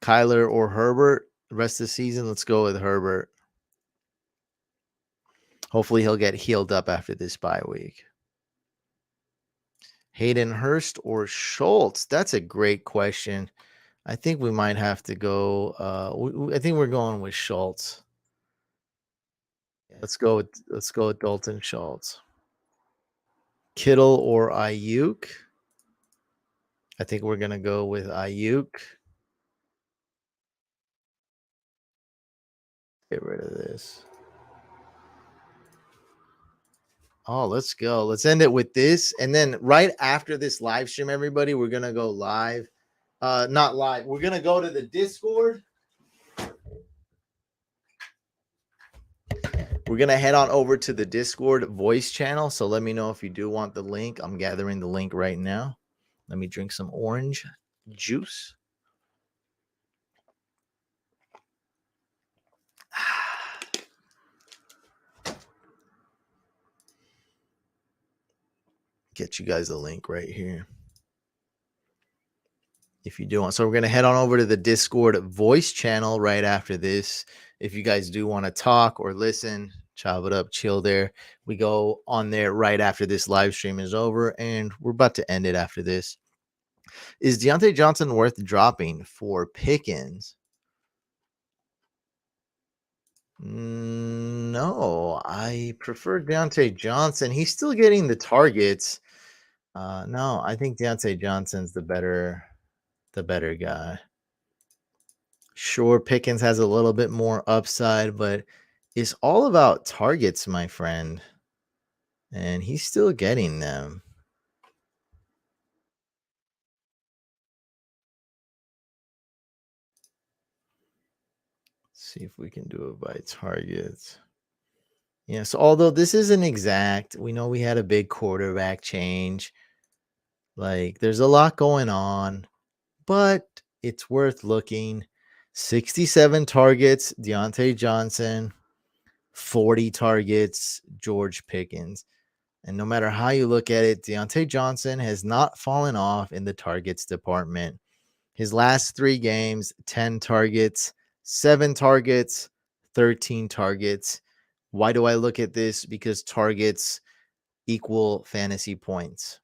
Kyler or Herbert, the rest of the season, let's go with Herbert. Hopefully he'll get healed up after this bye week. Hayden Hurst or Schultz? That's a great question. I think we might have to go. I think we're going with Schultz. Let's go with Dalton Schultz. Kittle or Ayuk? I think we're gonna go with Ayuk. Get rid of this. Oh, let's go. Let's end it with this. And then right after this live stream, everybody, we're gonna go live. Not live. We're gonna go to the Discord. We're gonna head on over to the Discord voice channel. So let me know if you do want the link. I'm gathering the link right now. Let me drink some orange juice. Get you guys a link right here if you do want. So we're going to head on over to the Discord voice channel right after this. If you guys do want to talk or listen, chop it up, chill there. We go on there right after this live stream is over, and we're about to end it after this. Is Deontay Johnson worth dropping for Pickens? No, I prefer Deontay Johnson. He's still getting the targets. No, I think Deontay Johnson's the better guy. Sure, Pickens has a little bit more upside, but it's all about targets, my friend. And he's still getting them. Let's see if we can do it by targets. Yeah, so although this isn't exact, we know we had a big quarterback change. Like, there's a lot going on, but it's worth looking. 67 targets, Deontay Johnson. 40 targets, George Pickens. And no matter how you look at it, Deontay Johnson has not fallen off in the targets department. His last 3 games, 10 targets, 7 targets, 13 targets. Why do I look at this? Because targets equal fantasy points.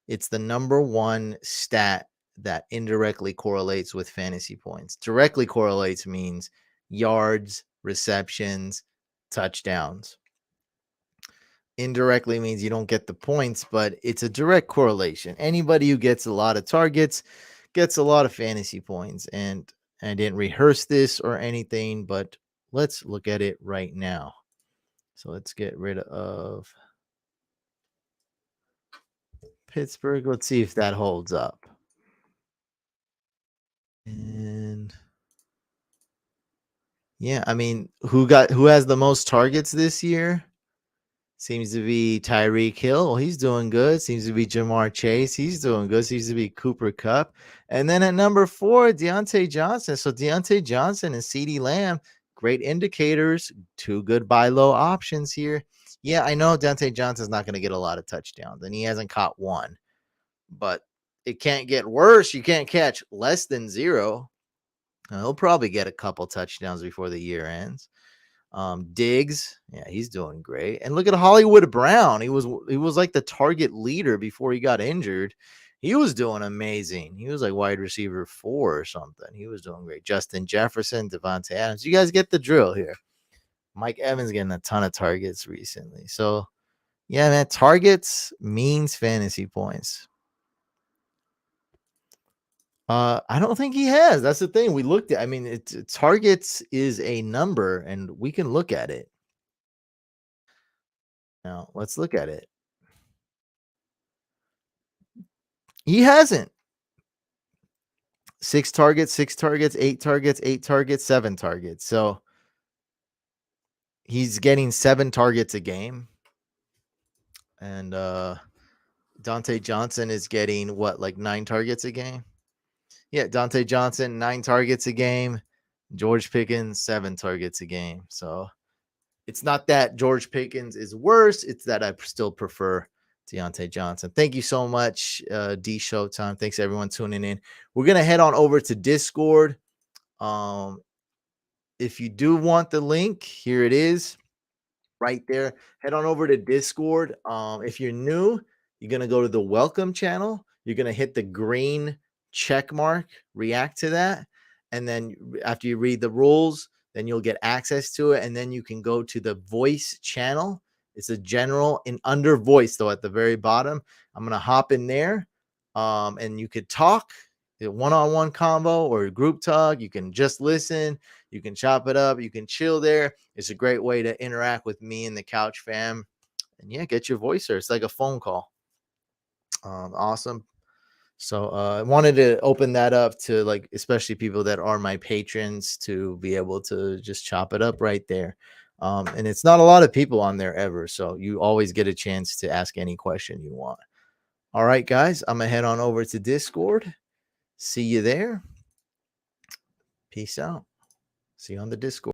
It's the #1 stat that indirectly correlates with fantasy points. Directly correlates means yards, receptions, touchdowns. Indirectly means you don't get the points, but it's a direct correlation. Anybody who gets a lot of targets gets a lot of fantasy points. And I didn't rehearse this or anything, but let's look at it right now. So let's get rid of Pittsburgh. Let's see if that holds up. And yeah, I mean, who has the most targets this year? Seems to be Tyreek Hill. Well, he's doing good. Seems to be Jamar Chase. He's doing good. Seems to be Cooper Kupp. And then at #4, Deontay Johnson. So Deontay Johnson and CeeDee Lamb, great indicators. 2 good buy low options here. Yeah, I know Deontay Johnson's not going to get a lot of touchdowns, and he hasn't caught one. But it can't get worse. You can't catch less than 0. He'll probably get a couple touchdowns before the year ends. Diggs, yeah, he's doing great. And look at Hollywood Brown. He was like the target leader before he got injured, He was doing amazing. He was like wide receiver 4 or something. He was doing great. Justin Jefferson, Devontae Adams. You guys get the drill here. Mike Evans getting a ton of targets recently. So, yeah, man, targets means fantasy points. I don't think he has. That's the thing. We looked at. I mean, targets is a number, and we can look at it. Now, let's look at it. He hasn't. 6 targets, 6 targets, 8 targets, 8 targets, 7 targets. So he's getting 7 targets a game. And Dante Johnson is getting what, like 9 targets a game? Yeah, Dante Johnson, 9 targets a game. George Pickens, 7 targets a game. So it's not that George Pickens is worse. It's that I still prefer Deontay Johnson. Thank you so much, D Showtime. Thanks everyone tuning in. We're gonna head on over to Discord. Um, if you do want the link, here it is right there. Head on over to Discord. If you're new, you're gonna go to the welcome channel. You're gonna hit the green check mark, react to that, and then after you read the rules, then you'll get access to it, and then you can go to the voice channel. It's a general and under voice though at the very bottom. I'm gonna hop in there, and you could talk. One-on-one combo or group talk. You can just listen. You can chop it up. You can chill there. It's a great way to interact with me and the couch fam. And yeah, get your voice there. It's like a phone call. Awesome. So I wanted to open that up to like, especially people that are my patrons to be able to just chop it up right there. And it's not a lot of people on there ever. So you always get a chance to ask any question you want. All right, guys, I'm going to head on over to Discord. See you there. Peace out. See you on the Discord.